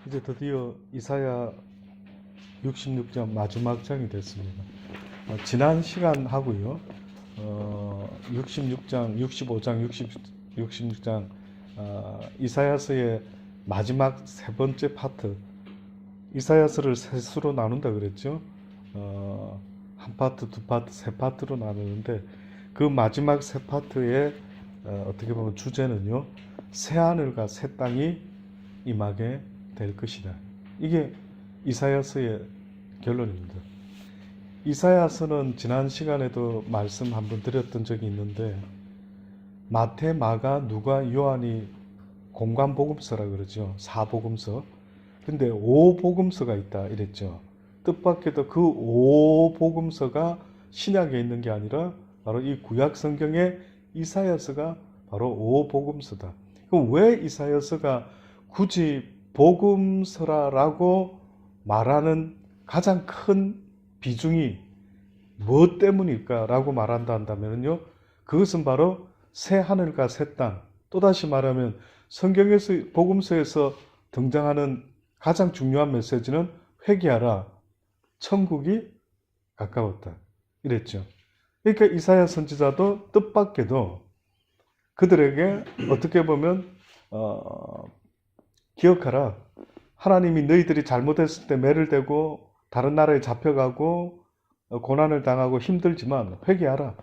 이제 드디어 이사야 66장 마지막 장이 됐습니다. 지난 시간하고요. 66장, 65장, 66장 이사야서의 마지막 세 번째 파트, 이사야서를 세 수로 나눈다 그랬죠. 한 파트, 두 파트, 세 파트로 나누는데 그 마지막 세 파트의 어떻게 보면 주제는요, 새 하늘과 새 땅이 임하게 될 것이다. 이게 이사야서의 결론입니다. 이사야서는 지난 시간에도 말씀 한번 드렸던 적이 있는데, 마태, 마가, 누가, 요한이 공관복음서라 그러죠. 4복음서. 근데 5복음서가 있다 이랬죠. 뜻밖에도 그 5복음서가 신약에 있는 게 아니라 바로 이 구약 성경의 이사야서가 바로 5복음서다. 그럼 왜 이사야서가 굳이 복음서라고 말하는 가장 큰 비중이 무엇 때문일까라고 말한다 한다면요, 그것은 바로 새 하늘과 새 땅, 또다시 말하면 성경에서, 복음서에서 등장하는 가장 중요한 메시지는 회개하라, 천국이 가까웠다 이랬죠. 그러니까 이사야 선지자도 뜻밖에도 그들에게 어떻게 보면 기억하라, 하나님이 너희들이 잘못했을 때 매를 대고 다른 나라에 잡혀가고 고난을 당하고 힘들지만 회개하라.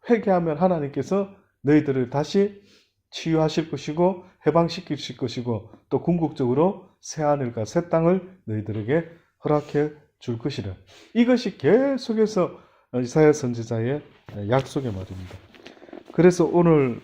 회개하면 하나님께서 너희들을 다시 치유하실 것이고 해방시키실 것이고 또 궁극적으로 새 하늘과 새 땅을 너희들에게 허락해 줄 것이라. 이것이 계속해서 이사야 선지자의 약속의 말입니다. 그래서 오늘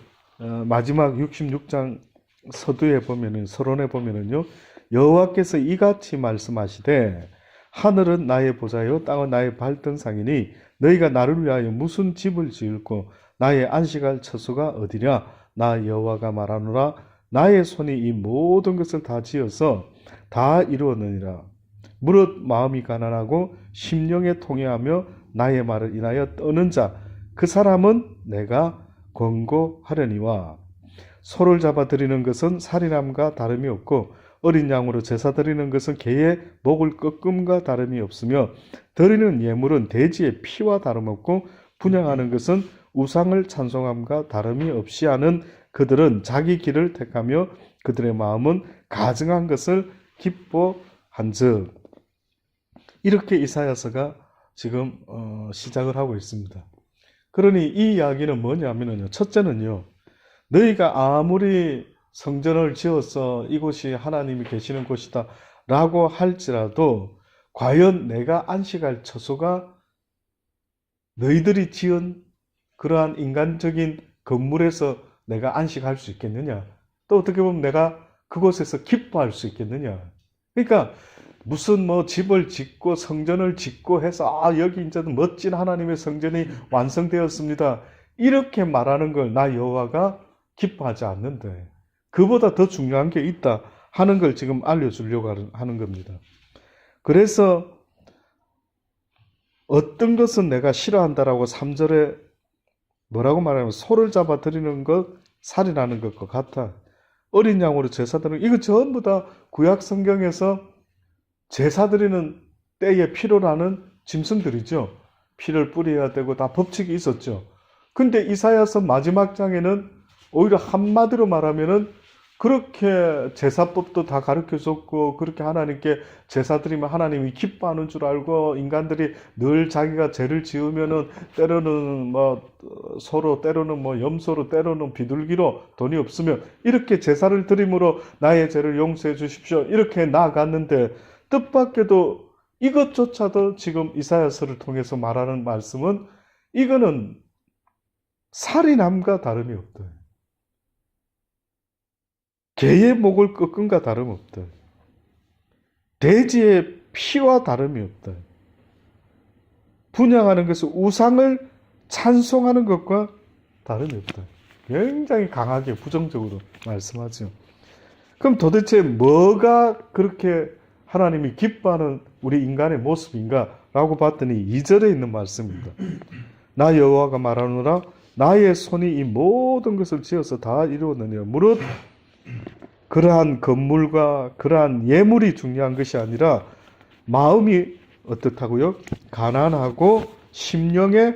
마지막 66장 서두에 보면은, 서론에 보면은요, 여호와께서 이같이 말씀하시되 하늘은 나의 보좌요 땅은 나의 발등상이니 너희가 나를 위하여 무슨 집을 지을고 나의 안식할 처소가 어디냐. 나 여호와가 말하노라. 나의 손이 이 모든 것을 다 지어서 다 이루었느니라. 무릇 마음이 가난하고 심령에 통회하며 나의 말을 인하여 떠는 자, 그 사람은 내가 권고하려니와. 소를 잡아 드리는 것은 살인함과 다름이 없고 어린 양으로 제사 드리는 것은 개의 목을 꺾음과 다름이 없으며 드리는 예물은 돼지의 피와 다름없고 분향하는 것은 우상을 찬송함과 다름이 없이 하는 그들은 자기 길을 택하며 그들의 마음은 가증한 것을 기뻐한즉. 이렇게 이사야서가 지금 시작을 하고 있습니다. 그러니 이 이야기는 뭐냐면요, 첫째는요, 너희가 아무리 성전을 지어서 이곳이 하나님이 계시는 곳이다 라고 할지라도 과연 내가 안식할 처소가 너희들이 지은 그러한 인간적인 건물에서 내가 안식할 수 있겠느냐, 또 어떻게 보면 내가 그곳에서 기뻐할 수 있겠느냐. 그러니까 무슨 집을 짓고 성전을 짓고 해서 여기 이제 멋진 하나님의 성전이 완성되었습니다 이렇게 말하는 걸 나 여호와가 기뻐하지 않는데, 그보다 더 중요한 게 있다 하는 걸 지금 알려주려고 하는 겁니다. 그래서 어떤 것은 내가 싫어한다라고 3절에 뭐라고 말하냐면 소를 잡아 드리는 것, 살인하는 것과 같아. 어린 양으로 제사 드리는 것, 이거 전부 다 구약 성경에서 제사 드리는 때에 필요로 하는 짐승들이죠. 피를 뿌려야 되고 다 법칙이 있었죠. 근데 이사야서 마지막 장에는 오히려 한마디로 말하면은 그렇게 제사법도 다 가르쳐줬고 그렇게 하나님께 제사 드리면 하나님이 기뻐하는 줄 알고 인간들이 늘 자기가 죄를 지으면은 때로는 소로, 때로는 염소로, 때로는 비둘기로, 돈이 없으면 이렇게 제사를 드림으로 나의 죄를 용서해 주십시오 이렇게 나아갔는데, 뜻밖에도 이것조차도 지금 이사야서를 통해서 말하는 말씀은 이거는 살인함과 다름이 없다. 개의 목을 꺾음과 다름없다. 돼지의 피와 다름이 없다. 분향하는 것은 우상을 찬송하는 것과 다름이 없다. 굉장히 강하게 부정적으로 말씀하죠. 그럼 도대체 뭐가 그렇게 하나님이 기뻐하는 우리 인간의 모습인가 라고 봤더니 2절에 있는 말씀입니다. 나 여호와가 말하노라. 나의 손이 이 모든 것을 지어서 다 이루었느니라. 무릇 그러한 건물과 그러한 예물이 중요한 것이 아니라 마음이 어떻다고요? 가난하고 심령에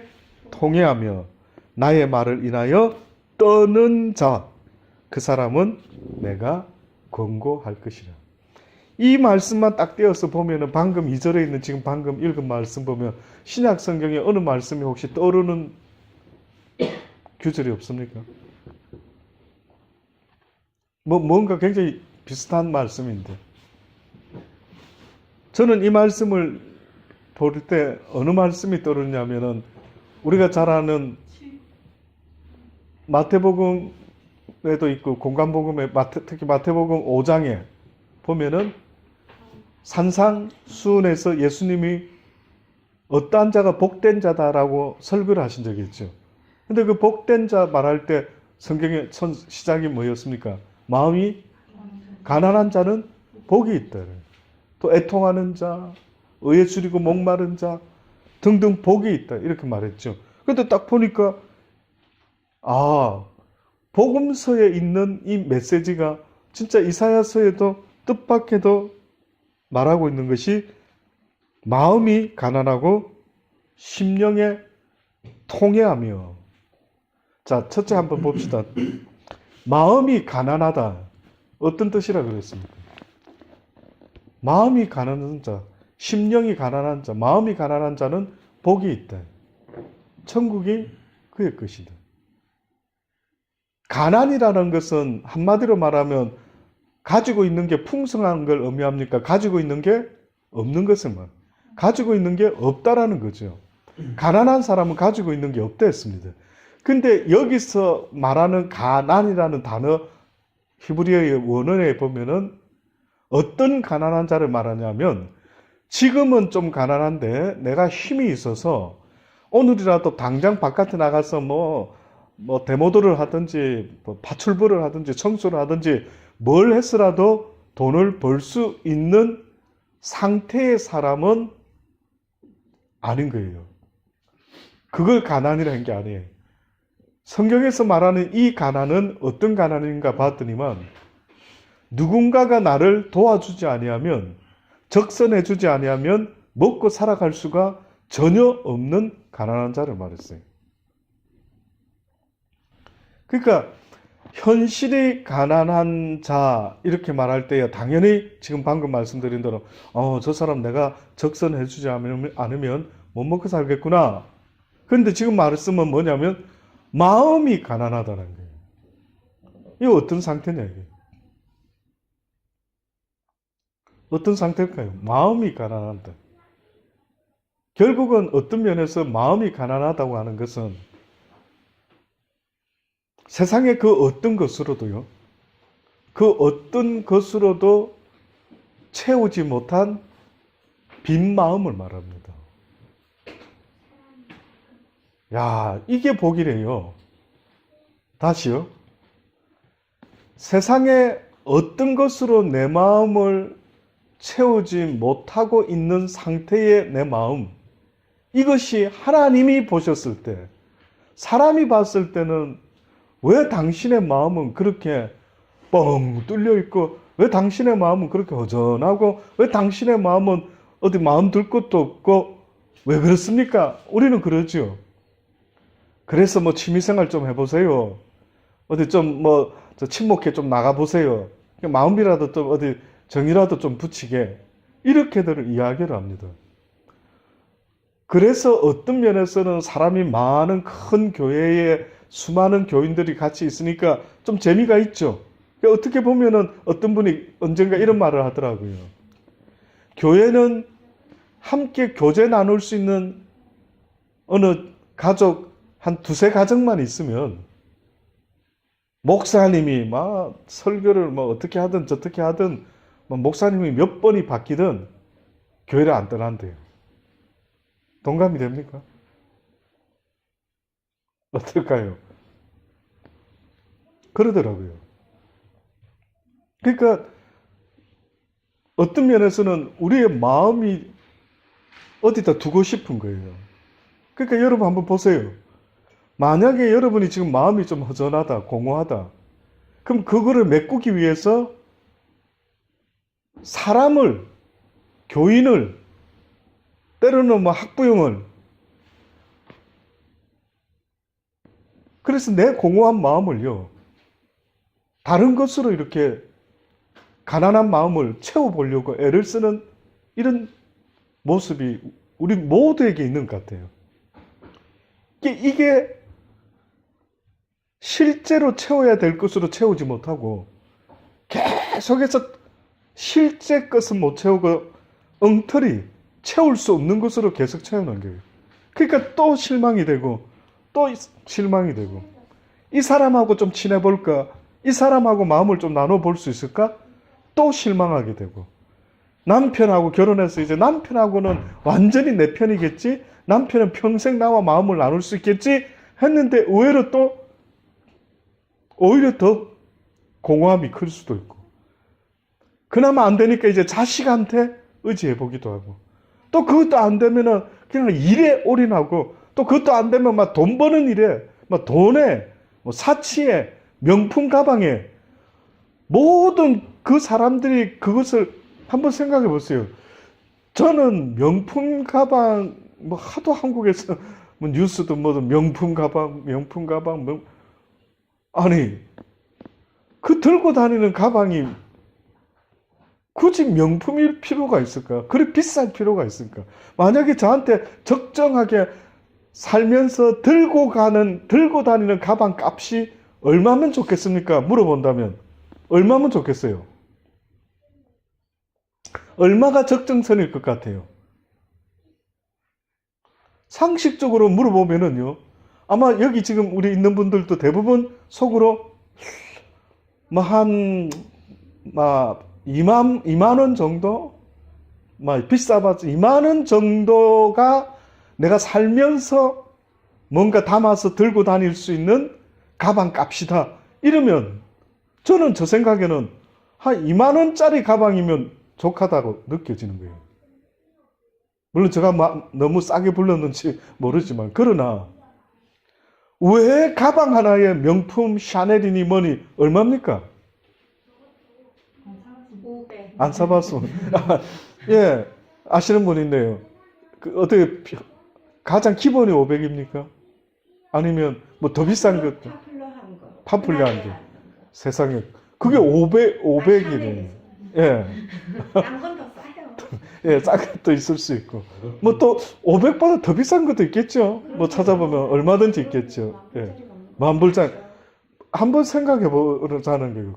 통회하며 나의 말을 인하여 떠는 자, 그 사람은 내가 권고할 것이라. 이 말씀만 딱 떼어서 보면은 방금 2절에 있는 지금 방금 읽은 말씀 보면 신약 성경에 어느 말씀이 혹시 떠오르는 규절이 없습니까? 뭔가 굉장히 비슷한 말씀인데 저는 이 말씀을 볼 때 어느 말씀이 떠오르냐면은 우리가 잘 아는 마태복음에도 있고 공관복음에 특히 마태복음 5장에 보면은 산상수훈에서 예수님이 어떠한 자가 복된 자다라고 설교를 하신 적이 있죠. 근데 그 복된 자 말할 때 성경의 시작이 뭐였습니까? 마음이 가난한 자는 복이 있다. 또 애통하는 자, 의에 줄이고 목마른 자 등등 복이 있다. 이렇게 말했죠. 근데 딱 보니까 복음서에 있는 이 메시지가 진짜 이사야서에도 뜻밖에도 말하고 있는 것이 마음이 가난하고 심령에 통회하며. 자, 첫째 한번 봅시다. 마음이 가난하다. 어떤 뜻이라 그랬습니까? 마음이 가난한 자, 심령이 가난한 자, 마음이 가난한 자는 복이 있다. 천국이 그의 것이다. 가난이라는 것은 한마디로 말하면 가지고 있는 게 풍성한 걸 의미합니까? 가지고 있는 게 없는 것을 말. 가지고 있는 게 없다라는 거죠. 가난한 사람은 가지고 있는 게 없다 했습니다. 근데 여기서 말하는 가난이라는 단어 히브리어의 원어에 보면은 어떤 가난한 자를 말하냐면 지금은 좀 가난한데 내가 힘이 있어서 오늘이라도 당장 바깥에 나가서 뭐 데모도를 하든지 파출부를 하든지 청소를 하든지 뭘 했으라도 돈을 벌 수 있는 상태의 사람은 아닌 거예요. 그걸 가난이라는 게 아니에요. 성경에서 말하는 이 가난은 어떤 가난인가 봤더니만 누군가가 나를 도와주지 아니하면 적선해주지 아니하면 먹고 살아갈 수가 전혀 없는 가난한 자를 말했어요. 그러니까 현실이 가난한 자 이렇게 말할 때야 당연히 지금 방금 말씀드린 대로 저 사람 내가 적선해주지 않으면 못 먹고 살겠구나. 그런데 지금 말씀은 뭐냐면 마음이 가난하다는 거예요. 이게 어떤 상태냐 이게. 어떤 상태일까요? 마음이 가난하다. 결국은 어떤 면에서 마음이 가난하다고 하는 것은 세상의 그 어떤 것으로도요. 그 어떤 것으로도 채우지 못한 빈 마음을 말합니다. 야, 이게 복이래요. 다시요. 세상의 어떤 것으로 내 마음을 채우지 못하고 있는 상태의 내 마음, 이것이 하나님이 보셨을 때, 사람이 봤을 때는 왜 당신의 마음은 그렇게 뻥 뚫려 있고, 왜 당신의 마음은 그렇게 허전하고, 왜 당신의 마음은 어디 마음 둘 것도 없고, 왜 그렇습니까? 우리는 그러죠. 그래서 취미생활 좀 해보세요. 어디 좀 친목회 좀 나가보세요. 마음이라도 좀 어디 정이라도 좀 붙이게. 이렇게들 이야기를 합니다. 그래서 어떤 면에서는 사람이 많은 큰 교회에 수많은 교인들이 같이 있으니까 좀 재미가 있죠. 어떻게 보면은 어떤 분이 언젠가 이런 말을 하더라고요. 교회는 함께 교제 나눌 수 있는 어느 가족 한 두세 가정만 있으면 목사님이 설교를 어떻게 하든 저떻게 하든 목사님이 몇 번이 바뀌든 교회를 안 떠난대요. 동감이 됩니까? 어떨까요? 그러더라고요. 그러니까 어떤 면에서는 우리의 마음이 어디다 두고 싶은 거예요. 그러니까 여러분 한번 보세요. 만약에 여러분이 지금 마음이 좀 허전하다, 공허하다. 그럼 그거를 메꾸기 위해서 사람을, 교인을, 때로는 뭐 학부형을, 그래서 내 공허한 마음을요, 다른 것으로 이렇게 가난한 마음을 채워보려고 애를 쓰는 이런 모습이 우리 모두에게 있는 것 같아요. 이게 실제로 채워야 될 것으로 채우지 못하고 계속해서 실제 것은 못 채우고 엉터리 채울 수 없는 것으로 계속 채우는 거예요. 그러니까 또 실망이 되고 또 실망이 되고, 이 사람하고 좀 친해볼까? 이 사람하고 마음을 좀 나눠볼 수 있을까? 또 실망하게 되고, 남편하고 결혼해서 이제 남편하고는 완전히 내 편이겠지? 남편은 평생 나와 마음을 나눌 수 있겠지? 했는데 의외로 또 오히려 더 공허함이 클 수도 있고, 그나마 안 되니까 이제 자식한테 의지해 보기도 하고, 또 그것도 안 되면은 그냥 일에 올인하고, 또 그것도 안 되면 막 돈 버는 일에, 막 돈에, 뭐 사치에, 명품 가방에, 모든 그 사람들이 그것을 한번 생각해 보세요. 저는 명품 가방, 뭐 하도 한국에서 뭐 뉴스도 뭐든 명품 가방, 아니, 그 들고 다니는 가방이 굳이 명품일 필요가 있을까? 그리 비쌀 필요가 있을까? 만약에 저한테 적정하게 살면서 들고 다니는 가방 값이 얼마면 좋겠습니까? 물어본다면 얼마면 좋겠어요? 얼마가 적정선일 것 같아요? 상식적으로 물어보면은요, 아마 여기 지금 우리 있는 분들도 대부분 속으로 뭐 한 2만 원 정도? 비싸봤자 2만 원 정도가 내가 살면서 뭔가 담아서 들고 다닐 수 있는 가방 값이다. 이러면 저는 저 생각에는 한 2만 원짜리 가방이면 족하다고 느껴지는 거예요. 물론 제가 너무 싸게 불렀는지 모르지만, 그러나 왜 가방 하나에 명품 샤넬이니 뭐니 얼마입니까? 안 사봤으면. 예, 아시는 분 있네요. 어떻게 가장 기본이 500입니까? 아니면 뭐 더 비싼 것? 파퓰러한 거. 세상에. 그게 500이네. 예. 싼 건 더 싸요. 예, 싼 것도 있을 수 있고. 뭐 또 500보다 더 비싼 것도 있겠죠. 뭐 찾아보면 얼마든지 있겠죠. 예. 만불장. 한번 생각해 보자는 거예요.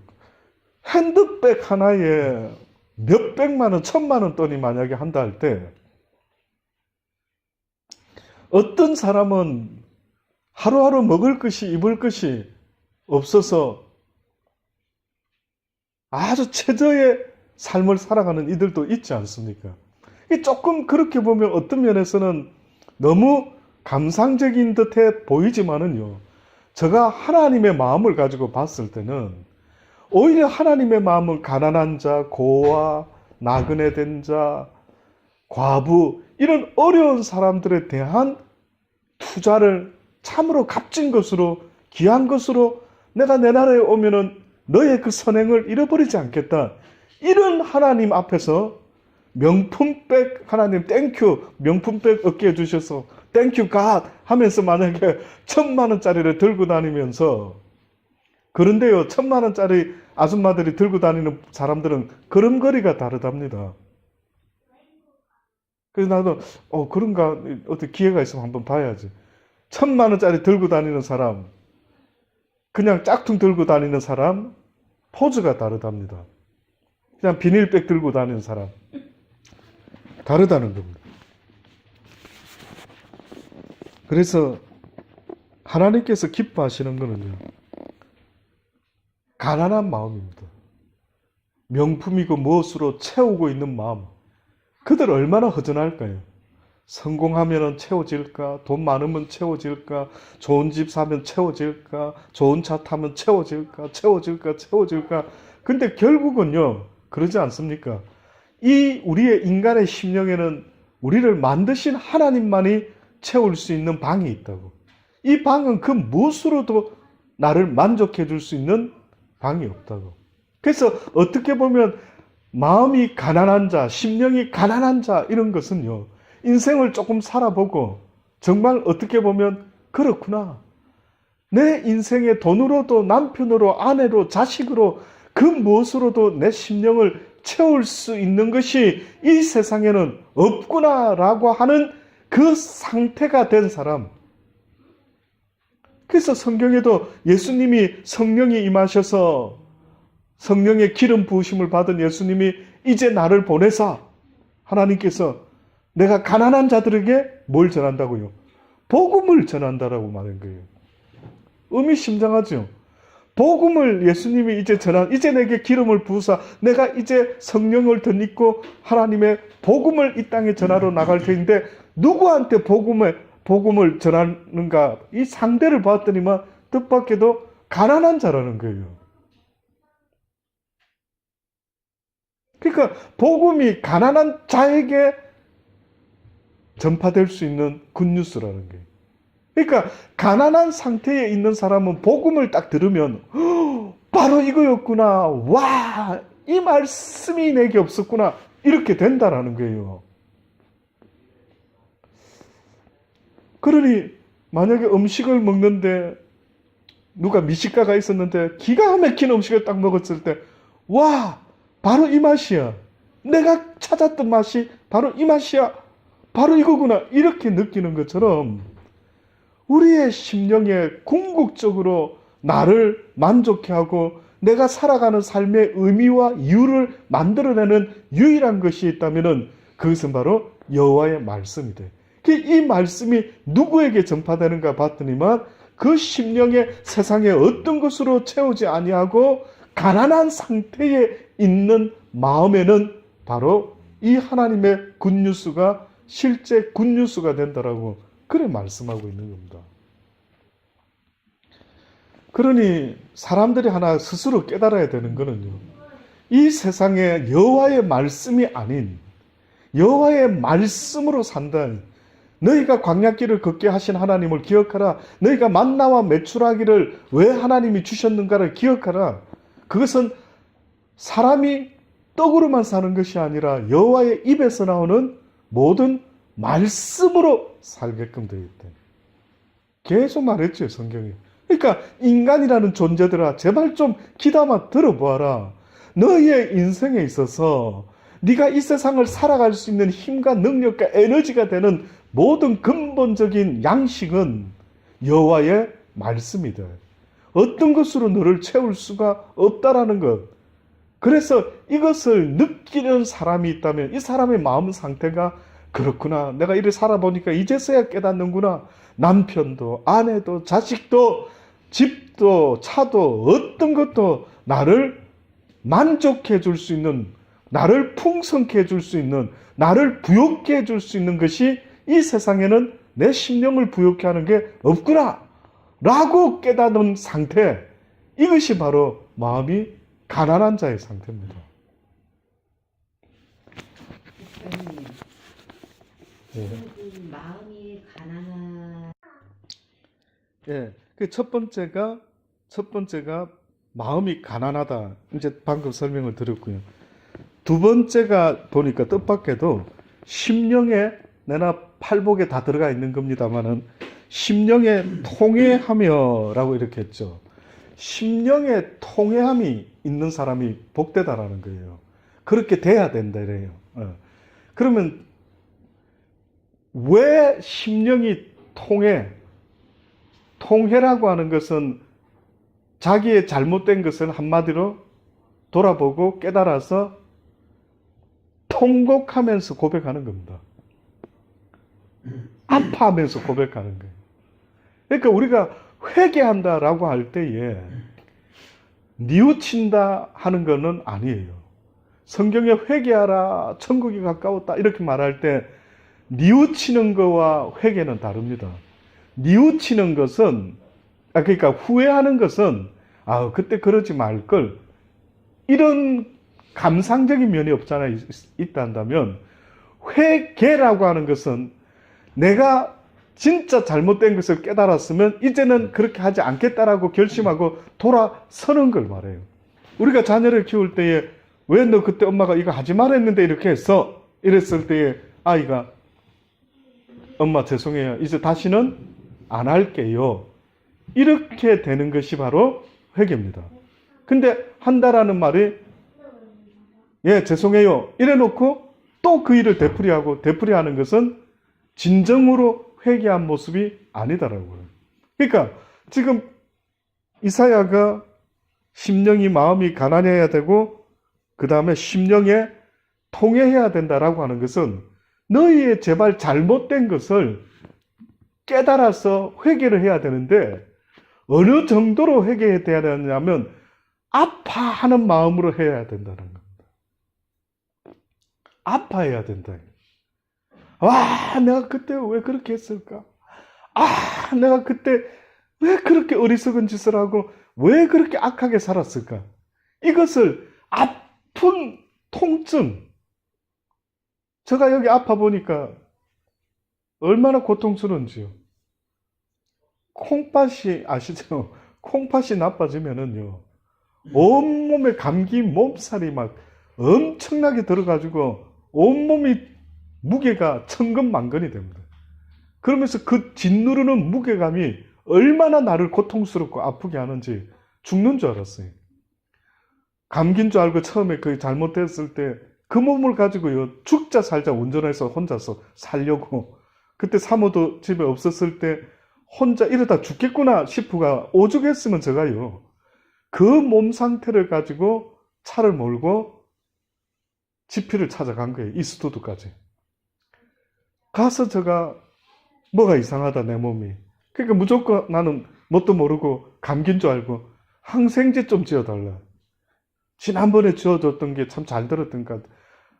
핸드백 하나에 몇백만 원, 1,000만 원 돈이 만약에 한다 할 때, 어떤 사람은 하루하루 먹을 것이, 입을 것이 없어서 아주 최저의 삶을 살아가는 이들도 있지 않습니까? 조금 그렇게 보면 어떤 면에서는 너무 감상적인 듯해 보이지만은요, 제가 하나님의 마음을 가지고 봤을 때는 오히려 하나님의 마음은 가난한 자, 고아, 나그네 된 자, 과부, 이런 어려운 사람들에 대한 투자를 참으로 값진 것으로, 귀한 것으로, 내가 내 나라에 오면은 너의 그 선행을 잃어버리지 않겠다. 이런 하나님 앞에서 명품백, 하나님 땡큐, 명품백 얻게 해주셔서 땡큐 갓 하면서 만약에 1,000만 원짜리를 들고 다니면서, 그런데요, 1,000만 원짜리 아줌마들이 들고 다니는 사람들은 걸음걸이가 다르답니다. 그래서 나도 그런가, 어떻게 기회가 있으면 한번 봐야지. 1,000만 원짜리 들고 다니는 사람, 그냥 짝퉁 들고 다니는 사람, 포즈가 다르답니다. 그냥 비닐백 들고 다니는 사람, 다르다는 겁니다. 그래서 하나님께서 기뻐하시는 거는요, 가난한 마음입니다. 명품이고 무엇으로 채우고 있는 마음. 그들 얼마나 허전할까요? 성공하면 채워질까? 돈 많으면 채워질까? 좋은 집 사면 채워질까? 좋은 차 타면 채워질까? 근데 결국은요, 그러지 않습니까? 이 우리의 인간의 심령에는 우리를 만드신 하나님만이 채울 수 있는 방이 있다고. 이 방은 그 무엇으로도 나를 만족해 줄 수 있는 방이 없다고. 그래서 어떻게 보면 마음이 가난한 자, 심령이 가난한 자 이런 것은요. 인생을 조금 살아보고 정말 어떻게 보면 그렇구나. 내 인생에 돈으로도 남편으로 아내로 자식으로 그 무엇으로도 내 심령을 채울 수 있는 것이 이 세상에는 없구나라고 하는 그 상태가 된 사람. 그래서 성경에도 예수님이 성령이 임하셔서 성령의 기름 부으심을 받은 예수님이 이제 나를 보내사 하나님께서 내가 가난한 자들에게 뭘 전한다고요? 복음을 전한다라고 말한 거예요. 의미심장하죠? 복음을 예수님이 이제 내게 기름을 부으사 내가 이제 성령을 덧입고 하나님의 복음을 이 땅에 전하러 나갈 터인데 누구한테 복음을 전하는가? 이 상대를 봤더니만 뜻밖에도 가난한 자라는 거예요. 그러니까 복음이 가난한 자에게 전파될 수 있는 굿뉴스라는 거예요. 그러니까 가난한 상태에 있는 사람은 복음을 딱 들으면 바로 이거였구나. 와, 이 말씀이 내게 없었구나. 이렇게 된다라는 거예요. 그러니 만약에 음식을 먹는데 누가 미식가가 있었는데 기가 막힌 음식을 딱 먹었을 때 와, 바로 이 맛이야. 내가 찾았던 맛이 바로 이 맛이야. 바로 이거구나. 이렇게 느끼는 것처럼 우리의 심령에 궁극적으로 나를 만족해 하고 내가 살아가는 삶의 의미와 이유를 만들어내는 유일한 것이 있다면 그것은 바로 여호와의 말씀이 돼. 이 말씀이 누구에게 전파되는가 봤더니만 그 심령의 세상에 어떤 것으로 채우지 아니하고 가난한 상태에 있는 마음에는 바로 이 하나님의 굿뉴스가 실제 굿뉴스가 된다라고 그래 말씀하고 있는 겁니다. 그러니 사람들이 하나 스스로 깨달아야 되는 거는요. 이 세상에 여호와의 말씀이 아닌 여호와의 말씀으로 산다. 너희가 광야길을 걷게 하신 하나님을 기억하라. 너희가 만나와 메추라기를 왜 하나님이 주셨는가를 기억하라. 그것은 사람이 떡으로만 사는 것이 아니라 여호와의 입에서 나오는 모든 말씀으로 살게끔 되어 있다. 계속 말했죠, 성경이. 그러니까 인간이라는 존재들아 제발 좀 귀담아 들어보아라. 너희의 인생에 있어서 네가 이 세상을 살아갈 수 있는 힘과 능력과 에너지가 되는 모든 근본적인 양식은 여호와의 말씀이다. 어떤 것으로 너를 채울 수가 없다라는 것. 그래서 이것을 느끼는 사람이 있다면 이 사람의 마음 상태가 그렇구나. 내가 이렇게 살아보니까 이제서야 깨닫는구나. 남편도 아내도 자식도 집도 차도 어떤 것도 나를 만족해 줄 수 있는, 나를 풍성케 해줄 수 있는, 나를 부욕케 해줄 수 있는 것이 이 세상에는 내 심령을 부욕케 하는 게 없구나 라고 깨닫는 상태, 이것이 바로 마음이 가난한 자의 상태입니다. 마음이 가난한. 예, 그 첫 번째가 마음이 가난하다. 이제 방금 설명을 드렸고요. 두 번째가 보니까 뜻밖에도 심령에 내나 팔복에 다 들어가 있는 겁니다만은 심령에 통회하며라고 이렇게 했죠. 심령에 통회함이 있는 사람이 복되다라는 거예요. 그렇게 돼야 된다 이래요. 그러면 왜 심령이 통회라고 하는 것은 자기의 잘못된 것을 한마디로 돌아보고 깨달아서 통곡하면서 고백하는 겁니다. 아파하면서 고백하는 거예요. 그러니까 우리가 회개한다라고 할 때에 뉘우친다 하는 것은 아니에요. 성경에 회개하라, 천국이 가까웠다 이렇게 말할 때 뉘우치는 것과 회개는 다릅니다. 뉘우치는 것은, 그러니까 후회하는 것은 그때 그러지 말걸 이런 감상적인 면이 없잖아요. 있다 한다면 회개라고 하는 것은 내가 진짜 잘못된 것을 깨달았으면 이제는 그렇게 하지 않겠다라고 결심하고 돌아서는 걸 말해요. 우리가 자녀를 키울 때에 왜 너 그때 엄마가 이거 하지 말랬는데 이렇게 했어? 이랬을 때에 아이가 엄마 죄송해요. 이제 다시는 안 할게요. 이렇게 되는 것이 바로 회개입니다. 근데 한다라는 말이 예, 죄송해요. 이래 놓고 또 그 일을 되풀이하고 되풀이하는 것은 진정으로 회개한 모습이 아니다라고요. 그러니까 지금 이사야가 심령이 마음이 가난해야 되고 그 다음에 심령에 통회해야 된다라고 하는 것은 너희의 제발 잘못된 것을 깨달아서 회개를 해야 되는데 어느 정도로 회개해야 되냐면 아파하는 마음으로 해야 된다는 겁니다. 아파해야 된다. 와, 내가 그때 왜 그렇게 했을까? 아, 내가 그때 왜 그렇게 어리석은 짓을 하고 왜 그렇게 악하게 살았을까? 이것을 아픈 통증. 제가 여기 아파 보니까 얼마나 고통스러운지요. 콩팥이 아시죠? 콩팥이 나빠지면은요. 온몸에 감기 몸살이 막 엄청나게 들어가지고 온몸이 무게가 천근만근이 됩니다. 그러면서 그 짓누르는 무게감이 얼마나 나를 고통스럽고 아프게 하는지 죽는 줄 알았어요. 감기인 줄 알고 처음에 그 잘못됐을 때 그 몸을 가지고요. 죽자 살자 운전해서 혼자서 살려고 그때 사모도 집에 없었을 때 혼자 이러다 죽겠구나 싶어가 오죽했으면 제가요. 그 몸 상태를 가지고 차를 몰고 지피를 찾아간 거예요. 이스트우드까지. 가서 제가 뭐가 이상하다 내 몸이. 그러니까 무조건 나는 뭣도 모르고 감기인 줄 알고 항생제 좀 지어달라. 지난번에 지어줬던 게 참 잘 들었던 것 같아.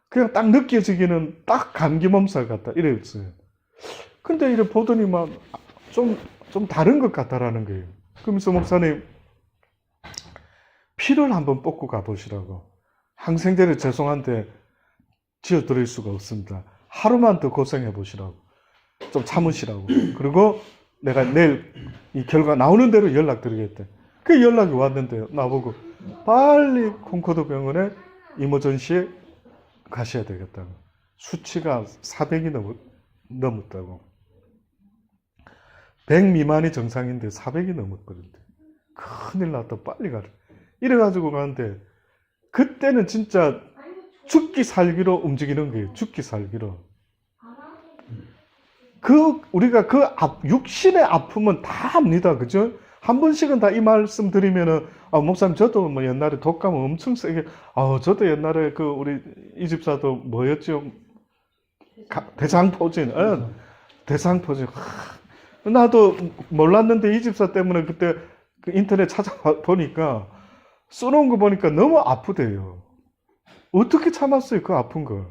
그냥 딱 느껴지기는 딱 감기 몸살 같다. 이랬어요. 근데 이래 보더니만 좀 다른 것 같다라는 거예요. 그러면서 목사님 피를 한번 뽑고 가보시라고. 항생제를 죄송한데 지어드릴 수가 없습니다. 하루만 더 고생해 보시라고. 좀 참으시라고. 그리고 내가 내일 이 결과 나오는 대로 연락드리겠대. 그 연락이 왔는데요. 나보고 빨리 콩코드 병원에 이머전시에 가셔야 되겠다고. 수치가 400이 넘었다고. 100 미만이 정상인데 400이 넘었거든요. 큰일 났다. 빨리 가라. 이래가지고 가는데 그때는 진짜 죽기 살기로 움직이는 거예요. 죽기 살기로. 우리가 육신의 아픔은 다 압니다. 그죠? 한 번씩은 다 이 말씀 드리면은, 목사님, 저도 뭐 옛날에 독감은 엄청 세게, 저도 옛날에 우리 이 집사도 뭐였죠? 대장포진. 대장포진. 나도 몰랐는데 이 집사 때문에 그때 그 인터넷 찾아보니까 써놓은 거 보니까 너무 아프대요. 어떻게 참았어요, 그 아픈 걸?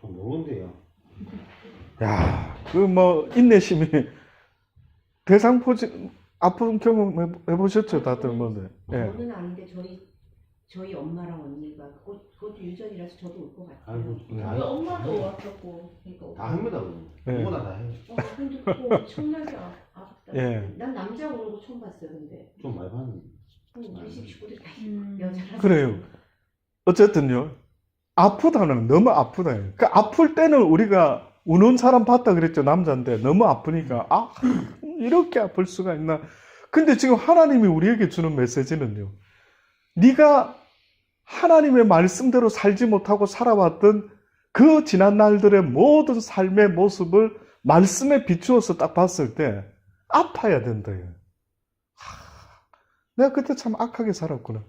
모른대요. 야, 인내심이. 대상포진, 아픈 경험 해보셨죠, 다들 뭐. 예. 저는 아닌데 저희 엄마랑 언니가 그것도 유전이라서 저도 올 것 같아요. 아이고, 저희 엄마도 왔었고, 그러니까 다 합니다. 네. 누구나 다 해. 근데 그거 엄청나게 아프다. 예. 난 남자 오는 거 처음 봤어요, 근데. 좀 많이 봤는데. 우리 집 식구들 다 여자라서. 그래요. 어쨌든요, 아프다는 너무 아프다. 그 아플 때는 우리가 우는 사람 봤다 그랬죠, 남자인데. 너무 아프니까, 이렇게 아플 수가 있나. 근데 지금 하나님이 우리에게 주는 메시지는요, 네가 하나님의 말씀대로 살지 못하고 살아왔던 그 지난 날들의 모든 삶의 모습을 말씀에 비추어서 딱 봤을 때 아파야 된다. 내가 그때 참 악하게 살았구나.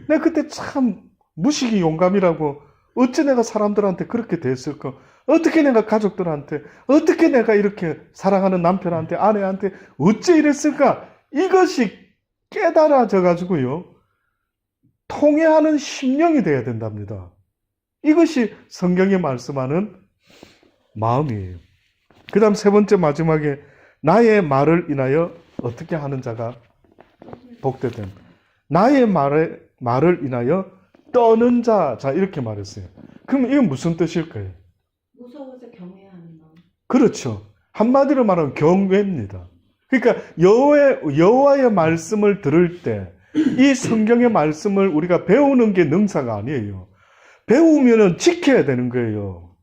내가 그때 참 무식이 용감이라고 어찌 내가 사람들한테 그렇게 됐을까? 어떻게 내가 가족들한테, 어떻게 내가 이렇게 사랑하는 남편한테, 아내한테 어찌 이랬을까? 이것이 깨달아져 가지고요, 통회하는 심령이 되어야 된답니다. 이것이 성경이 말씀하는 마음이에요. 그 다음 세 번째 마지막에 나의 말을 인하여 어떻게 하는 자가 복되든. 나의 말을 인하여 떠는 자, 이렇게 말했어요. 그럼 이건 무슨 뜻일까요? 무서워서 경외하는 마음. 그렇죠. 한마디로 말하면 경외입니다. 그러니까 여호와의 말씀을 들을 때 이 성경의 말씀을 우리가 배우는 게 능사가 아니에요. 배우면은 지켜야 되는 거예요.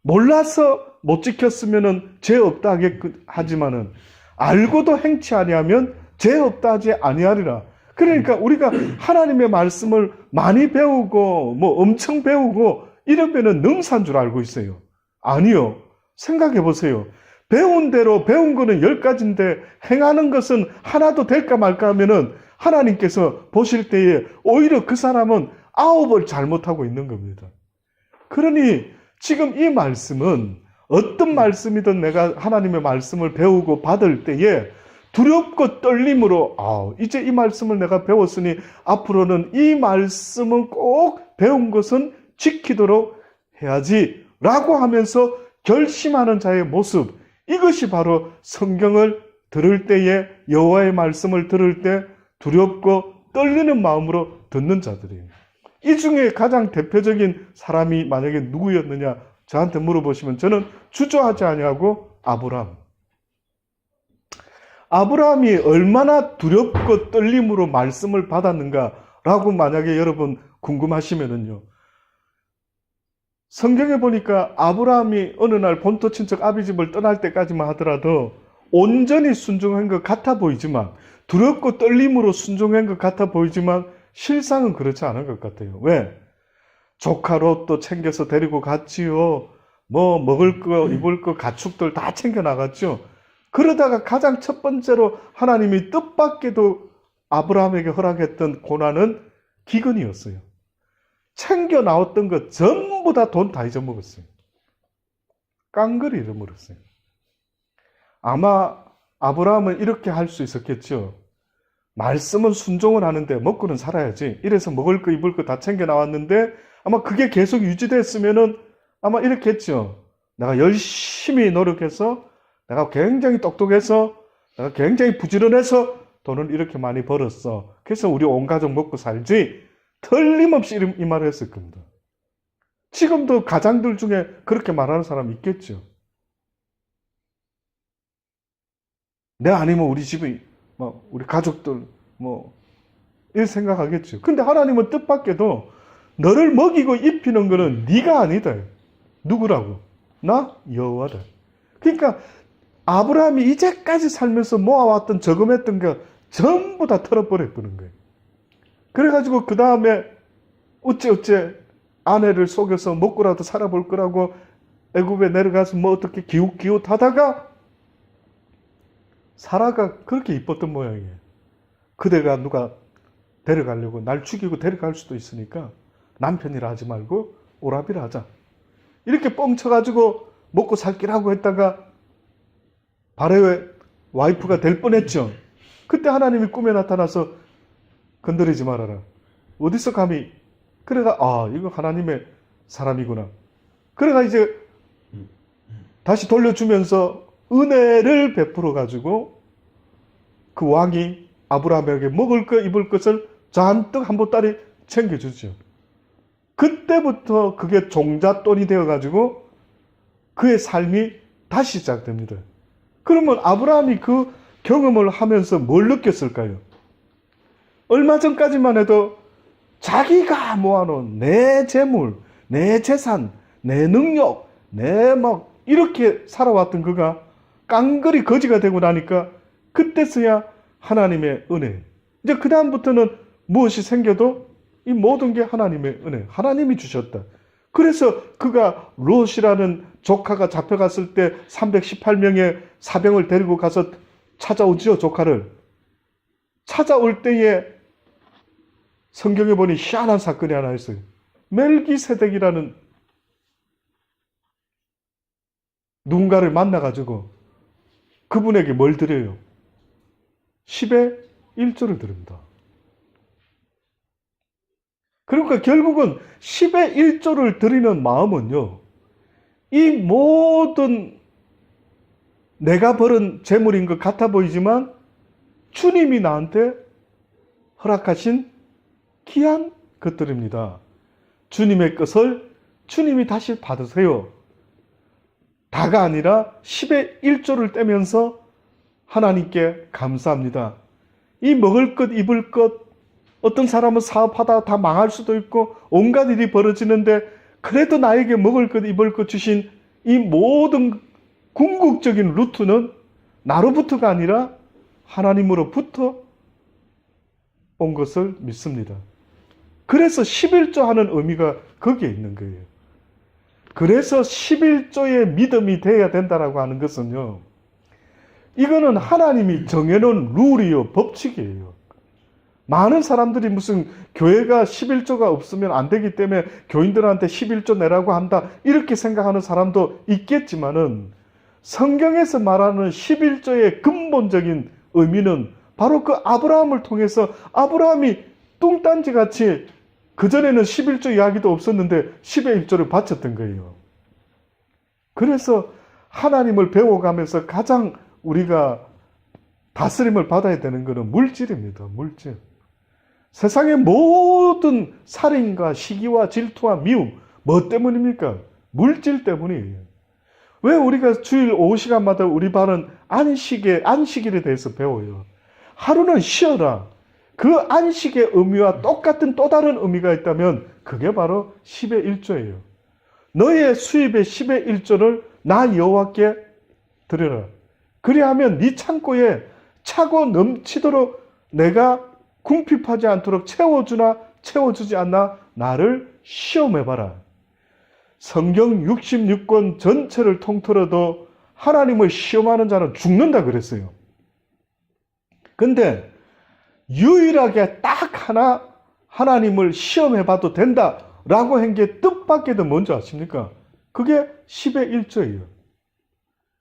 몰라서 못 지켰으면은 죄 없다 하지만은 알고도 행치 아니하면 죄 없다 하지 아니하리라. 그러니까 우리가 하나님의 말씀을 많이 배우고 뭐 엄청 배우고 이러면은 능사인 줄 알고 있어요. 아니요. 생각해 보세요. 배운 대로 배운 거는 10가지인데 행하는 것은 하나도 될까 말까 하면은 하나님께서 보실 때에 오히려 그 사람은 9을 잘못하고 있는 겁니다. 그러니 지금 이 말씀은 어떤 말씀이든 내가 하나님의 말씀을 배우고 받을 때에 두렵고 떨림으로 이제 이 말씀을 내가 배웠으니 앞으로는 이 말씀은 꼭 배운 것은 지키도록 해야지 라고 하면서 결심하는 자의 모습, 이것이 바로 성경을 들을 때에 여호와의 말씀을 들을 때 두렵고 떨리는 마음으로 듣는 자들이에요. 이 중에 가장 대표적인 사람이 만약에 누구였느냐 저한테 물어보시면 저는 주저하지 아니하고 아브라함이 얼마나 두렵고 떨림으로 말씀을 받았는가라고 만약에 여러분 궁금하시면은요. 성경에 보니까 아브라함이 어느 날 본토 친척 아비집을 떠날 때까지만 하더라도 온전히 순종한 것 같아 보이지만 두렵고 떨림으로 순종한 것 같아 보이지만 실상은 그렇지 않은 것 같아요. 왜? 조카 롯도 챙겨서 데리고 갔지요. 뭐 먹을 거 입을 거 가축들 다 챙겨 나갔죠. 그러다가 가장 첫 번째로 하나님이 뜻밖에도 아브라함에게 허락했던 고난은 기근이었어요. 챙겨 나왔던 거 전부 다 돈 다 잊어먹었어요. 깡그리 잃어버렸어요. 아마 아브라함은 이렇게 할 수 있었겠죠. 말씀은 순종을 하는데 먹고는 살아야지. 이래서 먹을 거 입을 거 다 챙겨 나왔는데 아마 그게 계속 유지됐으면은 아마 이렇게 했죠. 내가 열심히 노력해서 내가 굉장히 똑똑해서 내가 굉장히 부지런해서 돈을 이렇게 많이 벌었어. 그래서 우리 온 가족 먹고 살지. 틀림없이 이 말을 했을 겁니다. 지금도 가장들 중에 그렇게 말하는 사람 있겠죠. 내 아니면 우리 집이 우리 가족들 이렇게 생각하겠죠. 근데 하나님은 뜻밖에도 너를 먹이고 입히는 거는 네가 아니다. 누구라고? 나 여호와다. 그러니까 아브라함이 이제까지 살면서 모아왔던 저금했던 거 전부 다 털어버려버린 거예요. 그래가지고 그 다음에 어째 아내를 속여서 먹고라도 살아볼 거라고 애굽에 내려가서 어떻게 기웃기웃하다가 사라가 그렇게 이뻤던 모양이에요. 그대가 누가 데려가려고 날 죽이고 데려갈 수도 있으니까 남편이라 하지 말고 오라비라 하자. 이렇게 뻥쳐가지고 먹고 살기라고 했다가 바로의 와이프가 될 뻔했죠. 그때 하나님이 꿈에 나타나서 건드리지 말아라. 어디서 감히. 그래가 이거 하나님의 사람이구나. 그래가 이제 다시 돌려주면서 은혜를 베풀어 가지고 그 왕이 아브라함에게 먹을 것 입을 것을 잔뜩 한 보따리 챙겨주죠. 그때부터 그게 종잣돈이 되어가지고 그의 삶이 다시 시작됩니다. 그러면 아브라함이 그 경험을 하면서 뭘 느꼈을까요? 얼마 전까지만 해도 자기가 모아놓은 내 재물, 내 재산, 내 능력, 이렇게 살아왔던 그가 깡그리 거지가 되고 나니까 그때서야 하나님의 은혜. 이제 그 다음부터는 무엇이 생겨도 이 모든 게 하나님의 은혜. 하나님이 주셨다. 그래서 그가 롯이라는 조카가 잡혀갔을 때 318명의 사병을 데리고 가서 찾아오지요, 조카를. 찾아올 때에 성경에 보니 희한한 사건이 하나 있어요. 멜기세덱이라는 누군가를 만나가지고 그분에게 뭘 드려요? 10의 1조를 드립니다. 그러니까 결국은 10의 1조를 드리는 마음은요, 이 모든 내가 벌은 재물인 것 같아 보이지만 주님이 나한테 허락하신 귀한 것들입니다. 주님의 것을 주님이 다시 받으세요. 다가 아니라 10의 1조를 떼면서 하나님께 감사합니다. 이 먹을 것, 입을 것, 어떤 사람은 사업하다 다 망할 수도 있고 온갖 일이 벌어지는데 그래도 나에게 먹을 것 입을 것 주신 이 모든 궁극적인 루트는 나로부터가 아니라 하나님으로부터 온 것을 믿습니다. 그래서 11조 하는 의미가 거기에 있는 거예요. 그래서 11조의 믿음이 돼야 된다라고 하는 것은요, 이거는 하나님이 정해놓은 룰이요, 법칙이에요. 많은 사람들이 무슨 교회가 11조가 없으면 안 되기 때문에 교인들한테 11조 내라고 한다, 이렇게 생각하는 사람도 있겠지만은 성경에서 말하는 11조의 근본적인 의미는 바로 그 아브라함을 통해서 아브라함이 뚱딴지 같이 그전에는 11조 이야기도 없었는데 10의 1조를 바쳤던 거예요. 그래서 하나님을 배워가면서 가장 우리가 다스림을 받아야 되는 것은 물질입니다. 물질. 세상의 모든 살인과 시기와 질투와 미움, 뭐 때문입니까? 물질 때문이에요. 왜 우리가 주일 오후 시간마다 우리 반은 안식일에 대해서 배워요? 하루는 쉬어라. 그 안식의 의미와 똑같은 또 다른 의미가 있다면 그게 바로 10의 1조예요. 너의 수입의 10의 1조를 나 여호와께 드려라. 그리하면 네 창고에 차고 넘치도록 내가 궁핍하지 않도록 채워주나 채워주지 않나 나를 시험해봐라. 성경 66권 전체를 통틀어도 하나님을 시험하는 자는 죽는다 그랬어요. 근데 유일하게 딱 하나 하나님을 시험해봐도 된다라고 한 게 뜻밖에도 뭔지 아십니까? 그게 10의 1조예요.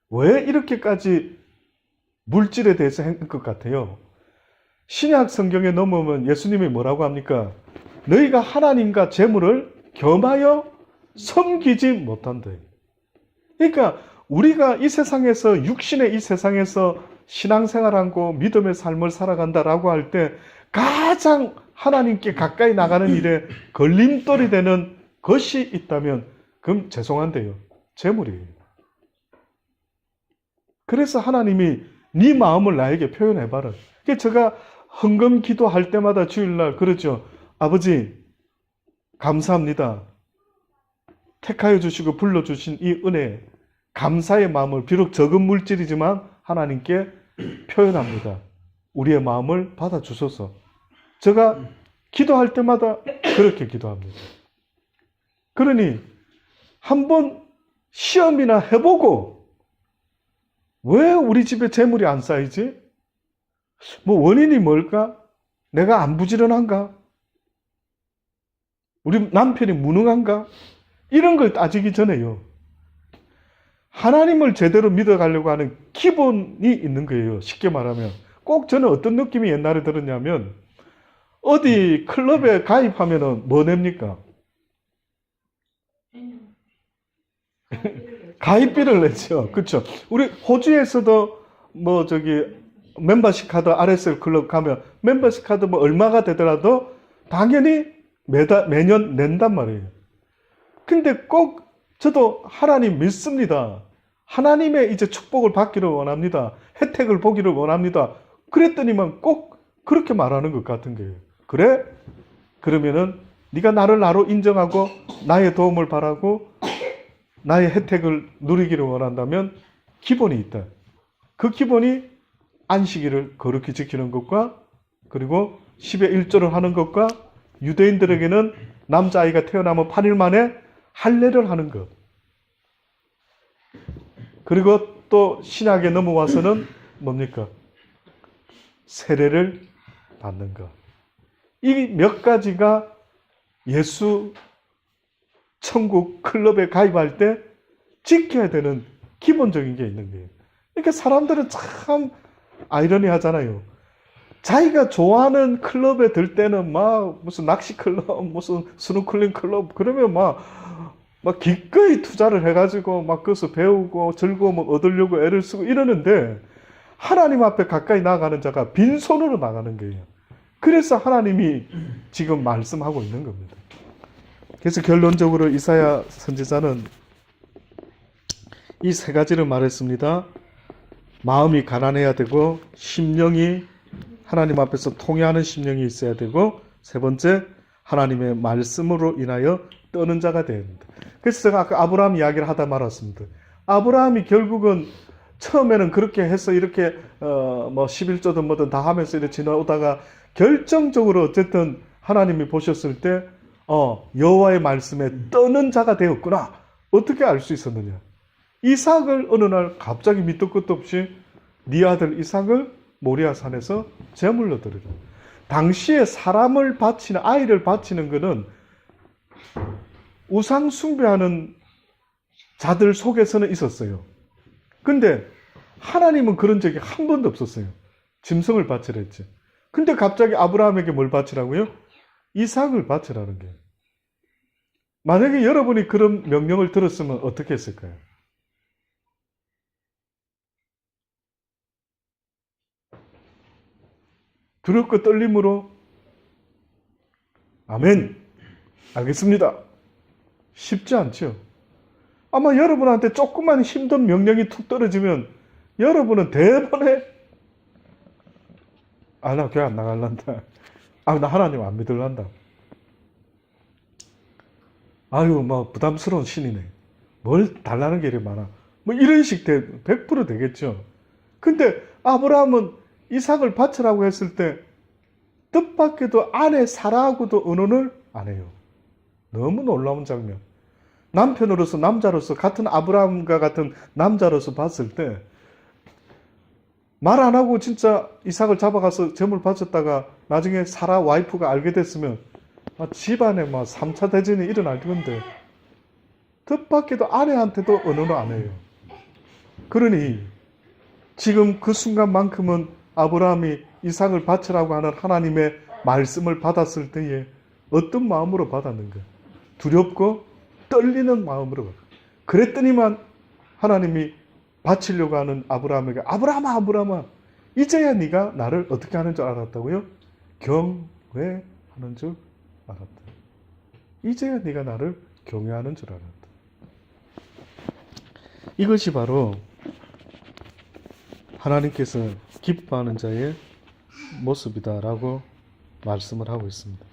왜 이렇게까지 물질에 대해서 한 것 같아요? 신약 성경에 넘어오면 예수님이 뭐라고 합니까? 너희가 하나님과 재물을 겸하여 섬기지 못한다. 그러니까 우리가 이 세상에서, 육신의 이 세상에서 신앙생활하고 믿음의 삶을 살아간다라고 할 때 가장 하나님께 가까이 나가는 일에 걸림돌이 되는 것이 있다면 그럼 죄송한데요, 재물이에요. 그래서 하나님이 네 마음을 나에게 표현해봐라. 제가 헌금 기도할 때마다 주일날 그러죠. 아버지 감사합니다. 택하여 주시고 불러주신 이 은혜, 감사의 마음을 비록 적은 물질이지만 하나님께 표현합니다. 우리의 마음을 받아주소서. 제가 기도할 때마다 그렇게 기도합니다. 그러니 한번 시험이나 해보고 왜 우리 집에 재물이 안 쌓이지? 뭐 원인이 뭘까? 내가 안 부지런한가? 우리 남편이 무능한가? 이런 걸 따지기 전에요, 하나님을 제대로 믿어가려고 하는 기본이 있는 거예요. 쉽게 말하면 꼭 저는 어떤 느낌이 옛날에 들었냐면 어디 클럽에 가입하면은 뭐 냅니까? 가입비를 냈죠. 그렇죠. 우리 호주에서도 뭐 멤버십 카드 RSL 클럽 가면 멤버십 카드 뭐 얼마가 되더라도 당연히 매년 낸단 말이에요. 근데 꼭 저도 하나님 믿습니다. 하나님의 이제 축복을 받기를 원합니다. 혜택을 보기를 원합니다. 그랬더니만 꼭 그렇게 말하는 것 같은 거예요. 그래? 그러면은 네가 나를 나로 인정하고 나의 도움을 바라고 나의 혜택을 누리기를 원한다면 기본이 있다. 그 기본이 안식일을 거룩히 지키는 것과 그리고 10의 1조를 하는 것과 유대인들에게는 남자아이가 태어나면 8일 만에 할례를 하는 것. 그리고 또 신약에 넘어와서는 뭡니까? 세례를 받는 것. 이 몇 가지가 예수 천국 클럽에 가입할 때 지켜야 되는 기본적인 게 있는 거예요. 그러니까 사람들은 참 아이러니하잖아요. 자기가 좋아하는 클럽에 들 때는 막 무슨 낚시 클럽, 무슨 스노클링 클럽 그러면 막 기꺼이 투자를 해가지고 막 그것을 배우고 즐거움을 얻으려고 애를 쓰고 이러는데 하나님 앞에 가까이 나아가는 자가 빈손으로 나가는 거예요. 그래서 하나님이 지금 말씀하고 있는 겁니다. 그래서 결론적으로 이사야 선지자는 이 세 가지를 말했습니다. 마음이 가난해야 되고 심령이 하나님 앞에서 통회하는 심령이 있어야 되고 세 번째, 하나님의 말씀으로 인하여 떠는 자가 되어야 됩니다. 그래서 제가 아까 아브라함 이야기를 하다 말았습니다. 아브라함이 결국은 처음에는 그렇게 해서 이렇게 뭐 11조든 뭐든 다 하면서 이렇게 지나오다가 결정적으로 어쨌든 하나님이 보셨을 때 여호와의 말씀에 떠는 자가 되었구나. 어떻게 알 수 있었느냐? 이삭을 어느 날 갑자기 밑도 끝도 없이 네 아들 이삭을 모리아 산에서 제물로 드리라. 당시에 사람을 바치는, 아이를 바치는 것은 우상 숭배하는 자들 속에서는 있었어요. 근데 하나님은 그런 적이 한 번도 없었어요. 짐승을 바치라 했지. 근데 갑자기 아브라함에게 뭘 바치라고요? 이삭을 바치라는 게. 만약에 여러분이 그런 명령을 들었으면 어떻게 했을까요? 두렵고 떨림으로 아멘. 알겠습니다. 쉽지 않죠. 아마 여러분한테 조그만 힘든 명령이 툭 떨어지면 여러분은 대번에 나 교회 안 나갈란다. 나 하나님 안 믿을란다. 아유, 뭐 부담스러운 신이네. 뭘 달라는 게 이렇게 많아. 뭐 이런 식 100% 되겠죠. 근데 아브라함은 이삭을 바치라고 했을 때 뜻밖에도 아내 사라하고도 의논을 안 해요. 너무 놀라운 장면. 남편으로서, 남자로서, 같은 아브라함과 같은 남자로서 봤을 때 말 안 하고 진짜 이삭을 잡아가서 제물 바쳤다가 나중에 사라 와이프가 알게 됐으면 집안에 막 3차 대전이 일어날 건데 뜻밖에도 아내한테도 의논을 안 해요. 그러니 지금 그 순간만큼은 아브라함이 이삭을 바치라고 하는 하나님의 말씀을 받았을 때에 어떤 마음으로 받았는가? 두렵고 떨리는 마음으로. 그랬더니만 하나님이 바치려고 하는 아브라함에게 아브라함아 이제야 네가 나를 어떻게 하는 줄 알았다고요? 경외하는 줄 알았다. 이제야 네가 나를 경외하는 줄 알았다. 이것이 바로 하나님께서 기뻐하는 자의 모습이다라고 말씀을 하고 있습니다.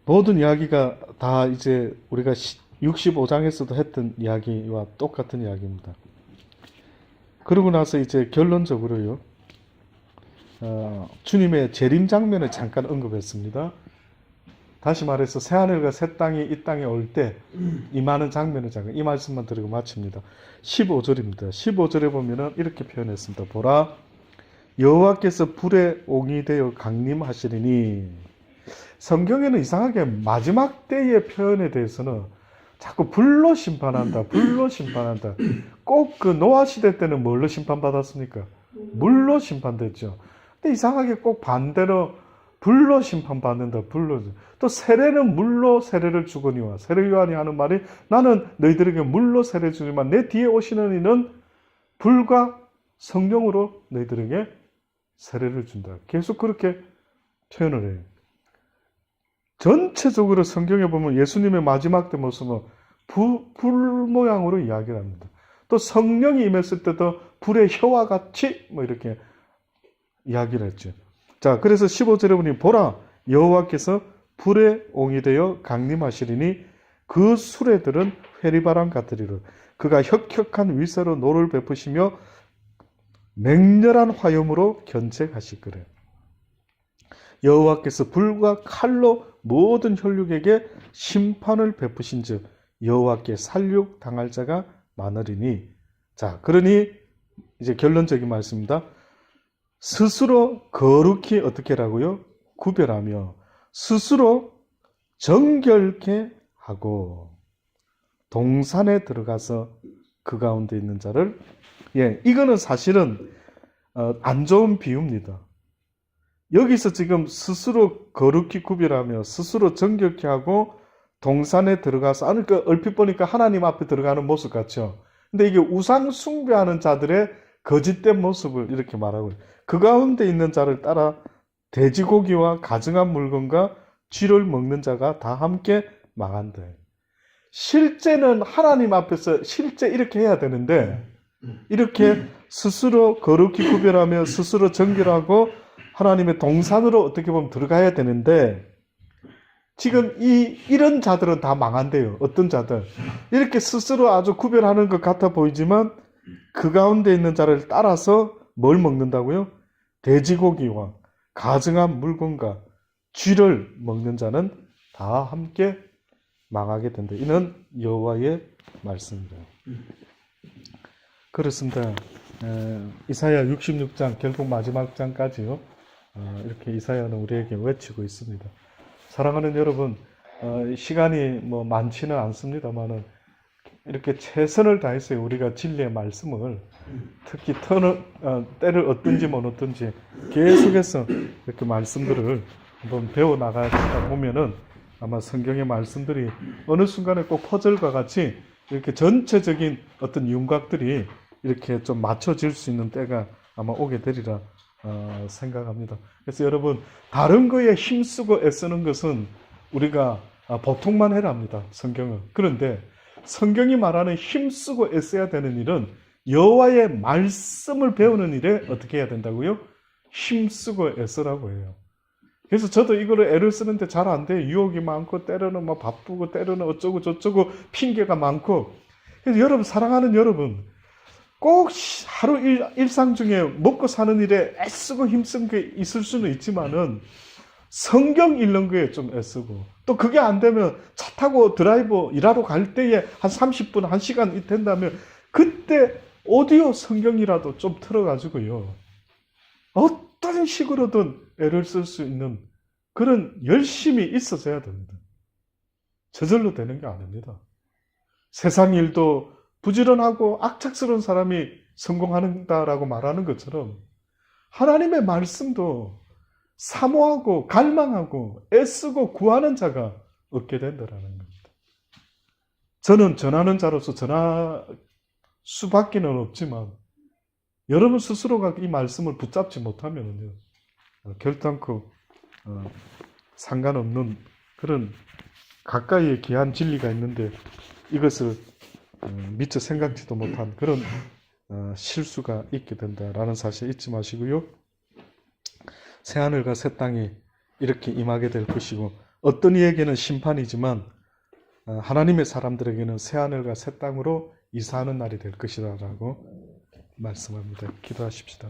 모든 이야기가 다 이제 우리가 65장에서도 했던 이야기와 똑같은 이야기입니다. 그러고 나서 이제 결론적으로요, 주님의 재림 장면을 잠깐 언급했습니다. 다시 말해서 새하늘과 새 땅이 이 땅에 올 때 임하는 장면을 잠깐 이 말씀만 드리고 마칩니다. 15절입니다. 15절에 보면은 이렇게 표현했습니다. 보라, 여호와께서 불의 옹이 되어 강림하시리니. 성경에는 이상하게 마지막 때의 표현에 대해서는 자꾸 불로 심판한다, 불로 심판한다. 꼭 그 노아 시대 때는 뭘로 심판받았습니까? 물로 심판됐죠. 근데 이상하게 꼭 반대로 불로 심판받는다, 불로. 또 세례는 물로 세례를 주거니와. 세례 요한이 하는 말이 나는 너희들에게 물로 세례 주지만 내 뒤에 오시는 이는 불과 성령으로 너희들에게 세례를 준다. 계속 그렇게 표현을 해요. 전체적으로 성경에 보면 예수님의 마지막 때 모습은 불 모양으로 이야기를 합니다. 또 성령이 임했을 때도 불의 혀와 같이 뭐 이렇게 이야기를 했죠. 자, 그래서 15절에 보니 보라, 여호와께서 불의 옹이 되어 강림하시리니 그 수레들은 회리바람 같으리라. 그가 혁혁한 위세로 노를 베푸시며 맹렬한 화염으로 견책하실 거래요. 여호와께서 불과 칼로 모든 혈육에게 심판을 베푸신즉 여호와께 살육 당할 자가 많으리니. 자, 그러니 이제 결론적인 말씀입니다. 스스로 거룩히 어떻게 하라고요? 구별하며 스스로 정결케 하고 동산에 들어가서 그 가운데 있는 자를, 이거는 사실은 안 좋은 비유입니다. 여기서 지금 스스로 거룩히 구별하며 스스로 정결케 하고 동산에 들어가서, 그러니까 얼핏 보니까 하나님 앞에 들어가는 모습 같죠. 근데 이게 우상 숭배하는 자들의 거짓된 모습을 이렇게 말하고 있어요. 그 가운데 있는 자를 따라 돼지고기와 가증한 물건과 쥐를 먹는 자가 다 함께 망한다. 실제는 하나님 앞에서 실제 이렇게 해야 되는데 이렇게 스스로 거룩히 구별하며 스스로 정결하고 하나님의 동산으로 어떻게 보면 들어가야 되는데 지금 이런 자들은 다 망한대요. 어떤 자들. 이렇게 스스로 아주 구별하는 것 같아 보이지만 그 가운데 있는 자를 따라서 뭘 먹는다고요? 돼지고기와 가증한 물건과 쥐를 먹는 자는 다 함께 망하게 된다. 이는 여호와의 말씀입니다. 그렇습니다. 이사야 66장 결국 마지막 장까지요. 이렇게 이사야는 우리에게 외치고 있습니다. 사랑하는 여러분, 시간이 뭐 많지는 않습니다만은 이렇게 최선을 다해서 우리가 진리의 말씀을 특히 때를 얻든지 못 얻든지 계속해서 이렇게 말씀들을 한번 배워 나가다 보면은 아마 성경의 말씀들이 어느 순간에 꼭 퍼즐과 같이 이렇게 전체적인 어떤 윤곽들이 이렇게 좀 맞춰질 수 있는 때가 아마 오게 되리라 생각합니다. 그래서 여러분, 다른 거에 힘쓰고 애쓰는 것은 우리가 보통만 해라 합니다. 성경은. 그런데 성경이 말하는 힘쓰고 애써야 되는 일은 여호와의 말씀을 배우는 일에 어떻게 해야 된다고요? 힘쓰고 애쓰라고 해요. 그래서 저도 이거를 애를 쓰는데 잘 안 돼요. 유혹이 많고 때로는 뭐 바쁘고 때로는 어쩌고 저쩌고 핑계가 많고. 그래서 여러분, 사랑하는 여러분, 꼭 하루 일상 중에 먹고 사는 일에 애쓰고 힘쓴 게 있을 수는 있지만은 성경 읽는 거에 좀 애쓰고, 또 그게 안 되면 차 타고 드라이브 일하러 갈 때에 한 30분, 1시간 된다면 그때 오디오 성경이라도 좀 틀어가지고요. 어떤 식으로든 애를 쓸 수 있는 그런 열심이 있어져야 됩니다. 저절로 되는 게 아닙니다. 세상 일도 부지런하고 악착스러운 사람이 성공한다라고 말하는 것처럼 하나님의 말씀도 사모하고 갈망하고 애쓰고 구하는 자가 얻게 된다라는 겁니다. 저는 전하는 자로서 전할 수밖에는 없지만 여러분 스스로가 이 말씀을 붙잡지 못하면요, 결단코 상관없는 그런 가까이에 귀한 진리가 있는데 이것을 미처 생각지도 못한 그런 실수가 있게 된다라는 사실 잊지 마시고요. 새하늘과 새 땅이 이렇게 임하게 될 것이고, 어떤 이에게는 심판이지만 하나님의 사람들에게는 새하늘과 새 땅으로 이사하는 날이 될 것이라고 말씀합니다. 기도하십시다.